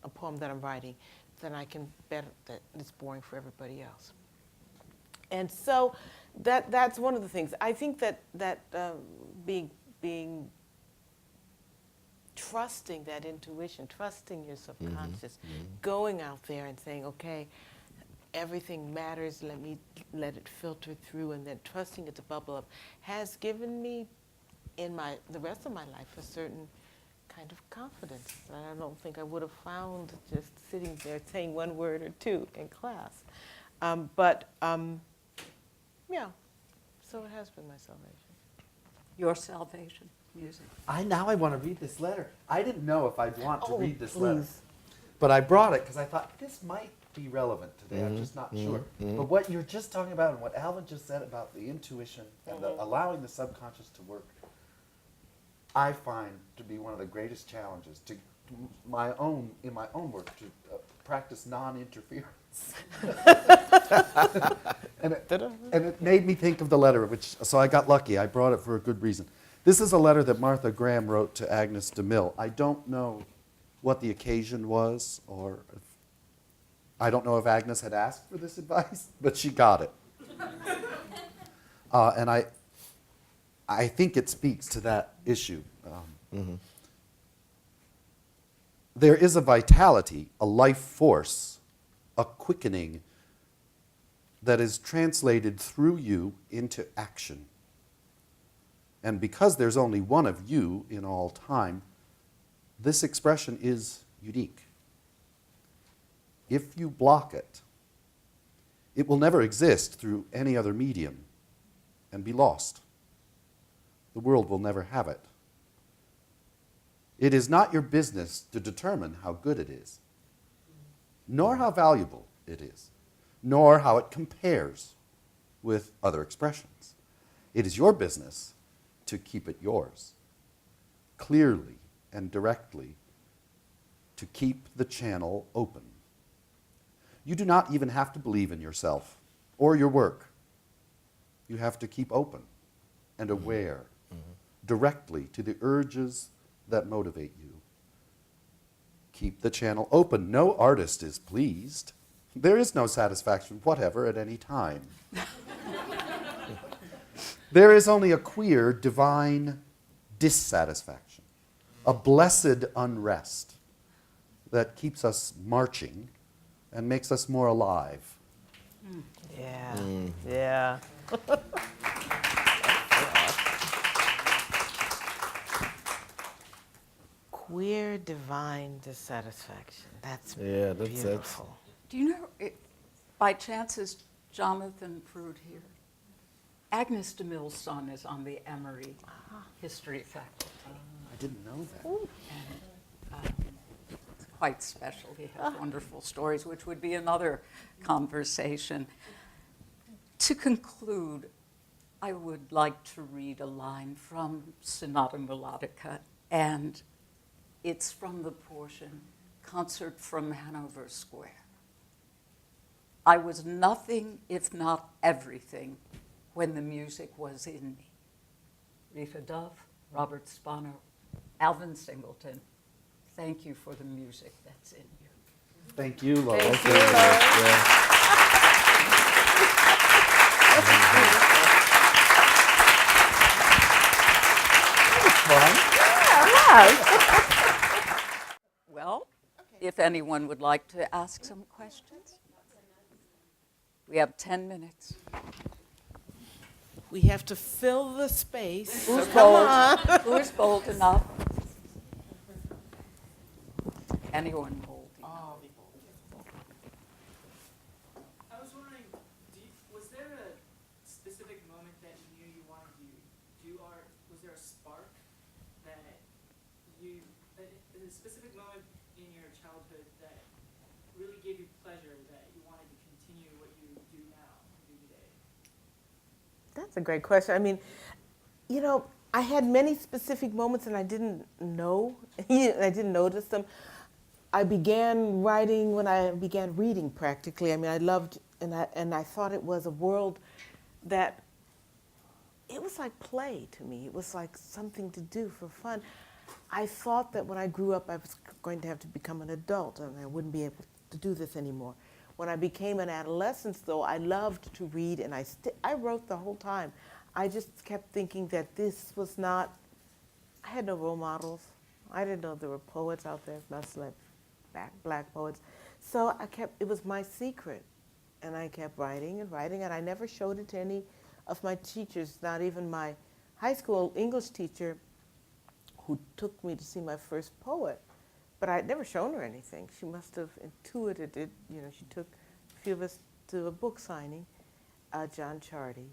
a poem that I'm writing, then I can bet that it's boring for everybody else. And so that's one of the things. I think that being trusting that intuition, trusting your subconscious, going out there and saying, okay, everything matters, let it filter through, and then trusting it to bubble up, has given me in the rest of my life a certain kind of confidence that I don't think I would have found just sitting there saying one word or two in class. Yeah, so it has been my salvation. Your salvation, music. Now I want to read this letter. I didn't know if I'd want to read this letter. Please. But I brought it because I thought this might be relevant today. I'm just not sure. But what you're just talking about and what Alvin just said about the intuition and allowing the subconscious to work, I find to be one of the greatest challenges in my own work to practice non-interference. and it made me think of the letter, so I got lucky. I brought it for a good reason. This is a letter that Martha Graham wrote to Agnes DeMille. I don't know what the occasion was, I don't know if Agnes had asked for this advice, but she got it. And I think it speaks to that issue. There is a vitality, a life force, a quickening that is translated through you into action. And because there's only one of you in all time, this expression is unique. If you block it, it will never exist through any other medium and be lost. The world will never have it. It is not your business to determine how good it is, nor how valuable it is, nor how it compares with other expressions. It is your business to keep it yours, clearly and directly, to keep the channel open. You do not even have to believe in yourself or your work. You have to keep open and aware directly to the urges that motivate you. Keep the channel open. No artist is pleased. There is no satisfaction whatever at any time. There is only a queer, divine dissatisfaction, a blessed unrest that keeps us marching and makes us more alive. Yeah, yeah. Queer divine dissatisfaction. That's beautiful. Do you know, by chance is Jonathan Prude here? Agnes DeMille's son is on the Emory history faculty. I didn't know that. And it's quite special. He has wonderful stories, which would be another conversation. To conclude, I would like to read a line from Sonata Melodica, and it's from the portion, Concert from Hanover Square. I was nothing if not everything when the music was in me. Rita Dove, Robert Spano, Alvin Singleton, thank you for the music that's in you. Thank you, Lois. Thank you, Lois. Well, if anyone would like to ask some questions, we have 10 minutes. We have to fill the space. Who's so bold? come on. Who's bold enough? Anyone bold enough? I was wondering, was there a specific moment that you knew you wanted to do art? Was there a spark that a specific moment in your childhood that really gave you pleasure, that you wanted to continue what you do now, do today? That's a great question. I mean, you know, I had many specific moments and I didn't know, I didn't notice them. I began writing when I began reading practically. I mean, I loved, and I thought it was a world that, it was like play to me. It was like something to do for fun. I thought that when I grew up, I was going to have to become an adult and I wouldn't be able to do this anymore. When I became an adolescent, though, I loved to read, and I wrote the whole time. I just kept thinking that this was not, I had no role models. I didn't know there were poets out there, not like black poets. So it was my secret. And I kept writing, and I never showed it to any of my teachers, not even my high school English teacher who took me to see my first poet. But I'd never shown her anything. She must have intuited it. You know, she took a few of us to a book signing, John Chardy.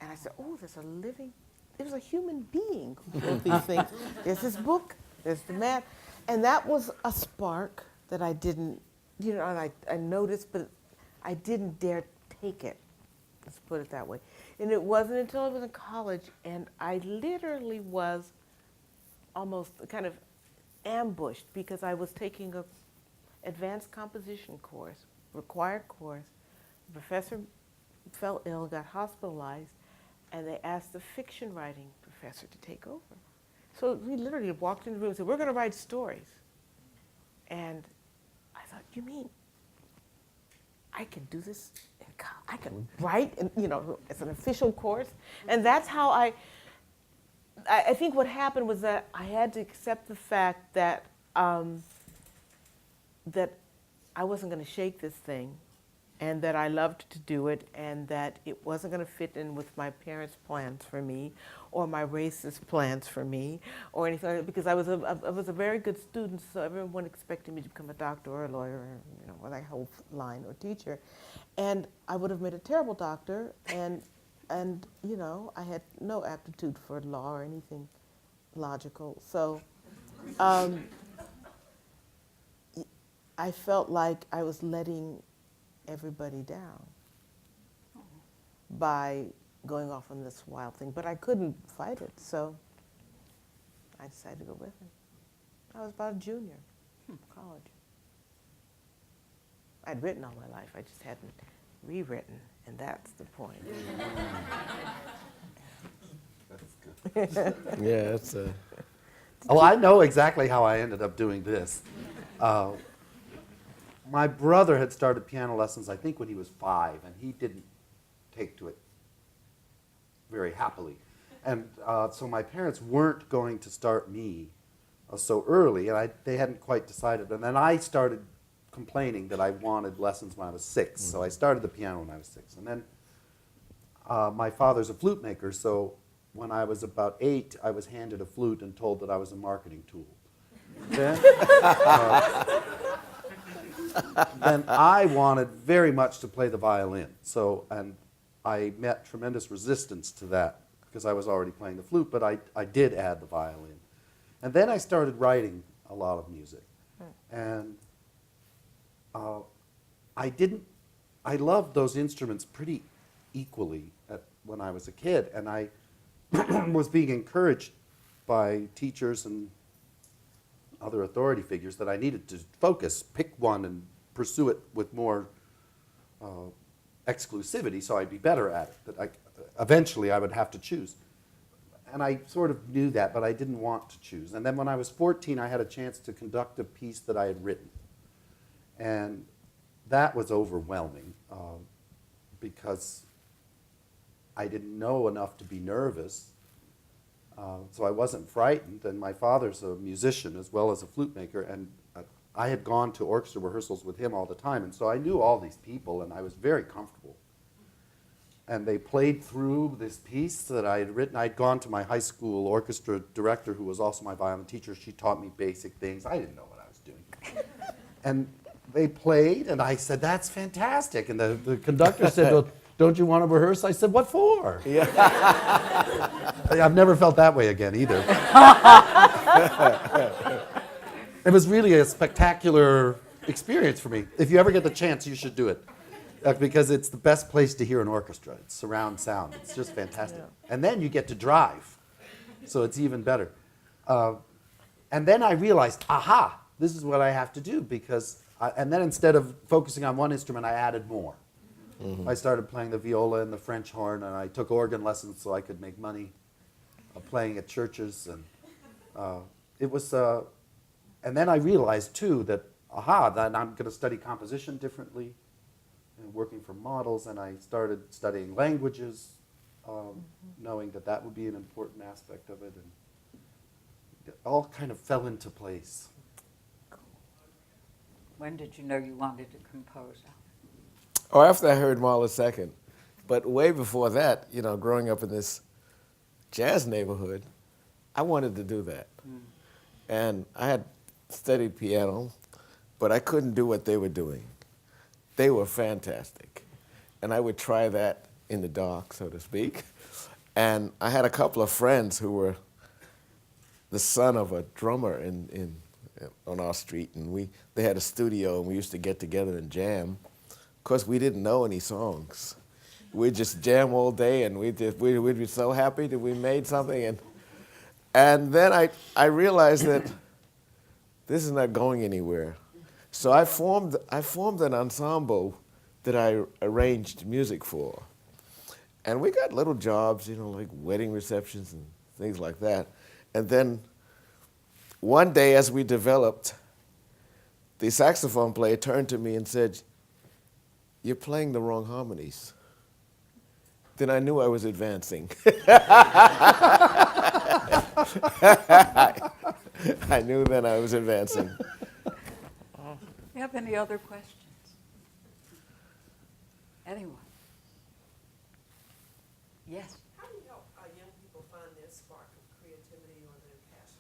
And I said, oh, it was a human being who wrote these things. There's this book, there's the man. And that was a spark that I didn't, and I noticed, but I didn't dare take it. Let's put it that way. And it wasn't until I was in college, and I literally was almost kind of ambushed because I was taking a advanced composition course, required course. The professor fell ill, got hospitalized, and they asked the fiction writing professor to take over. So we literally walked in the room and said, we're going to write stories. And I thought, you mean I can do this? I can write, as an official course? And that's how I think what happened was that I had to accept the fact that that I wasn't going to shake this thing, and that I loved to do it, and that it wasn't going to fit in with my parents' plans for me, or my racist plans for me, or anything like that, because I was a very good student, so everyone expected me to become a doctor or a lawyer, or that whole line, or teacher, and I would have made a terrible doctor, and I had no aptitude for law or anything logical, so I felt like I was letting everybody down by going off on this wild thing, but I couldn't fight it, so I decided to go with it. I was about a junior in college. I'd written all my life, I just hadn't rewritten, and that's the point. That's good. Yeah, that's a. Oh, I know exactly how I ended up doing this. My brother had started piano lessons, I think, when he was 5, and he didn't take to it very happily. And so my parents weren't going to start me so early, and they hadn't quite decided. And then I started complaining that I wanted lessons when I was 6, so I started the piano when I was 6. And then my father's a flute maker, so when I was about 8, I was handed a flute and told that I was a marketing tool. Then I wanted very much to play the violin. And I met tremendous resistance to that because I was already playing the flute, but I did add the violin. And then I started writing a lot of music. And I loved those instruments pretty equally when I was a kid. And I was being encouraged by teachers and other authority figures that I needed to focus, pick one, and pursue it with more exclusivity so I'd be better at it. That eventually I would have to choose. And I sort of knew that, but I didn't want to choose. And then when I was 14, I had a chance to conduct a piece that I had written. And that was overwhelming because I didn't know enough to be nervous. So I wasn't frightened, and my father's a musician as well as a flute maker, and I had gone to orchestra rehearsals with him all the time, and so I knew all these people, and I was very comfortable. And they played through this piece that I had written. I'd gone to my high school orchestra director, who was also my violin teacher. She taught me basic things. I didn't know what I was doing. And they played, and I said, that's fantastic. And the conductor said, well, don't you want to rehearse? I said, what for? Yeah. I've never felt that way again either. It was really a spectacular experience for me. If you ever get the chance, you should do it. Because it's the best place to hear an orchestra. It's surround sound. It's just fantastic. Yeah. And then you get to drive. So it's even better. And then I realized, aha, this is what I have to do because, and then instead of focusing on one instrument, I added more. I started playing the viola and the French horn, and I took organ lessons so I could make money playing at churches. And it was, and then I realized too that, then I'm going to study composition differently and working for models, and I started studying languages, knowing that that would be an important aspect of it, and it all kind of fell into place. When did you know you wanted to compose? Oh, after I heard Mahler II. But way before that, you know, growing up in this jazz neighborhood, I wanted to do that. And I had studied piano, but I couldn't do what they were doing. They were fantastic. And I would try that in the dark, so to speak. And I had a couple of friends who were the son of a drummer on our street, and they had a studio, and we used to get together and jam. Of course, we didn't know any songs. We'd just jam all day, and we'd be so happy that we made something. And then I realized that this is not going anywhere. So I formed an ensemble that I arranged music for. And we got little jobs, you know, like wedding receptions and things like that. And then one day as we developed, the saxophone player turned to me and said, "You're playing the wrong harmonies." Then I knew I was advancing. I knew then I was advancing. Do you have any other questions? Anyone? Yes. How do you help young people find their spark of creativity or their passion?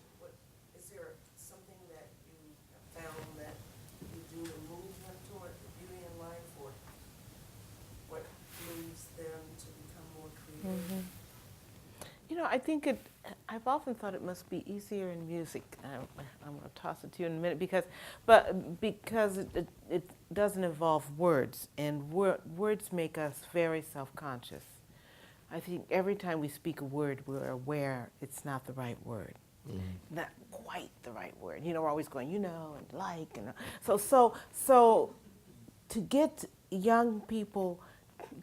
Is there something that you have found that you do to move them toward the beauty in life, or what moves them to become more creative? You know, I think I've often thought it must be easier in music. I'm going to toss it to you in a minute because it doesn't involve words, and words make us very self-conscious. I think every time we speak a word, we're aware it's not the right word. Not quite the right word. You know, we're always going, you know, and like, and so to get young people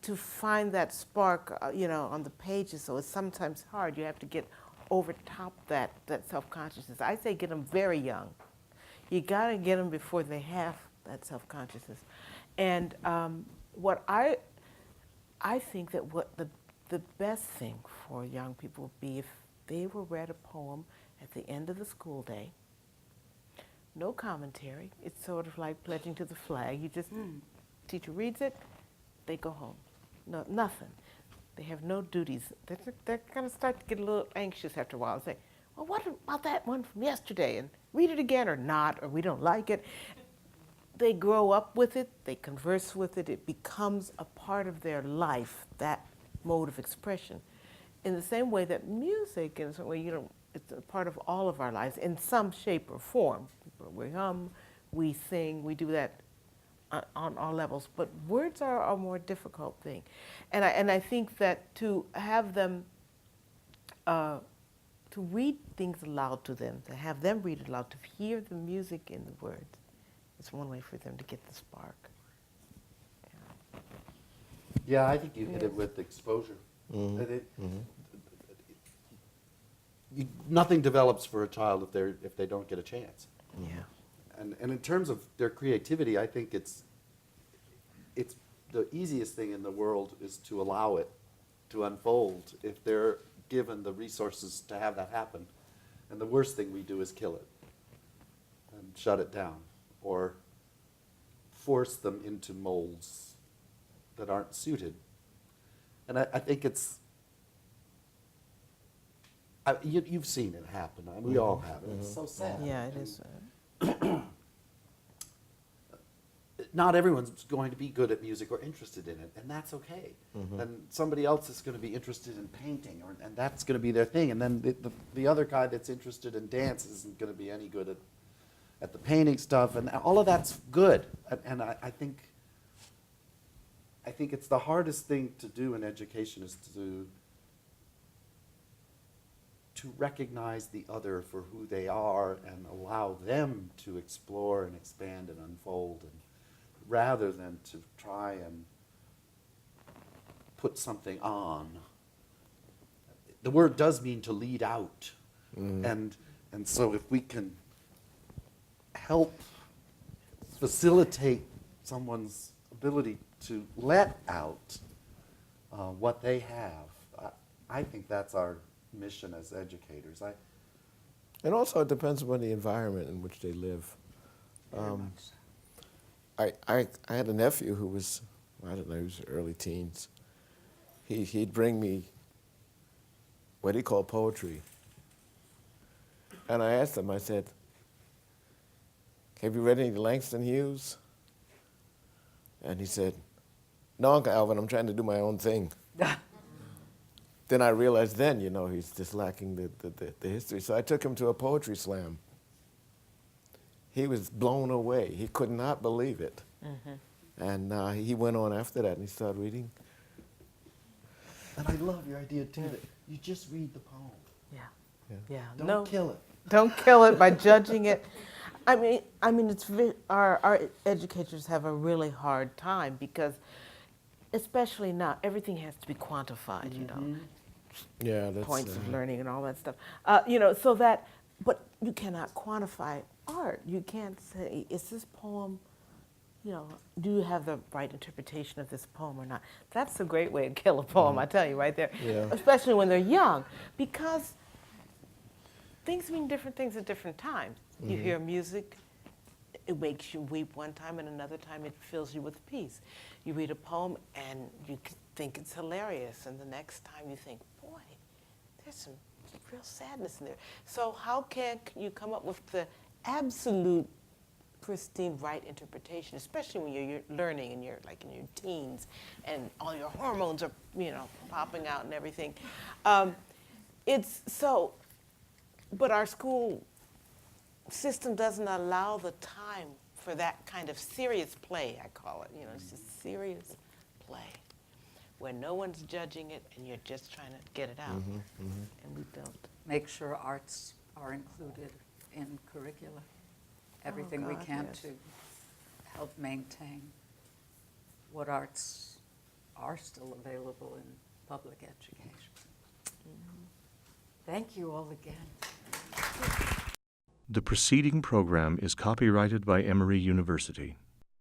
to find that spark, you know, on the pages, so it's sometimes hard. You have to get over top that self-consciousness. I say get them very young. You got to get them before they have that self-consciousness. And what I think that what the best thing for young people would be if they were read a poem at the end of the school day. No commentary. It's sort of like pledging to the flag. You just, teacher reads it, they go home. No, nothing. They have no duties. They're going to start to get a little anxious after a while and say, well, what about that one from yesterday? And read it again or not, or we don't like it. They grow up with it. They converse with it. It becomes a part of their life, that mode of expression. In the same way that music, in some way, you know, it's a part of all of our lives in some shape or form. We hum, we sing, we do that on all levels, but words are a more difficult thing. And I think that to have them, to read things aloud to them, to have them read it aloud, to hear the music in the words, is one way for them to get the spark. Yeah, I think you hit it with exposure. Nothing develops for a child if they don't get a chance. Yeah. And in terms of their creativity, I think it's the easiest thing in the world is to allow it to unfold if they're given the resources to have that happen. And the worst thing we do is kill it and shut it down or force them into molds that aren't suited. And I think it's, you've seen it happen. I mean, we all have it. It's so sad. Yeah, it is. Not everyone's going to be good at music or interested in it, and that's okay. And somebody else is going to be interested in painting, and that's going to be their thing. And then the other guy that's interested in dance isn't going to be any good at the painting stuff, and all of that's good. And I think it's the hardest thing to do in education is to to recognize the other for who they are and allow them to explore and expand and unfold, and rather than to try and put something on. The word does mean to lead out. And so if we can help facilitate someone's ability to let out what they have, I think that's our mission as educators. And also it depends upon the environment in which they live. I had a nephew who was, I don't know, he was early teens. He'd bring me what he called poetry. And I asked him, I said, have you read any Langston Hughes? And he said, no, Uncle Alvin, I'm trying to do my own thing. Then I realized then, he's just lacking the history. So I took him to a poetry slam. He was blown away. He could not believe it. And he went on after that and he started reading. And I love your idea too, that you just read the poem. Yeah. Don't kill it. Don't kill it by judging it. I mean, our educators have a really hard time because, especially now, everything has to be quantified. Yeah, that's Points of learning and all that stuff. So that, but you cannot quantify art. You can't say, is this poem, do you have the right interpretation of this poem or not? That's a great way to kill a poem, I tell you right there. Yeah. Especially when they're young, because things mean different things at different times. You hear music, it makes you weep one time, and another time it fills you with peace. You read a poem and you think it's hilarious, and the next time you think, boy, there's some real sadness in there. So how can you come up with the absolute pristine right interpretation, especially when you're learning and you're like in your teens and all your hormones are, popping out and everything. But our school system doesn't allow the time for that kind of serious play, I call it. It's just serious play where no one's judging it and you're just trying to get it out. And we don't. Make sure arts are included in curricula. Everything we God, can yes. to help maintain what arts are still available in public education. Thank you all again. The preceding program is copyrighted by Emory University.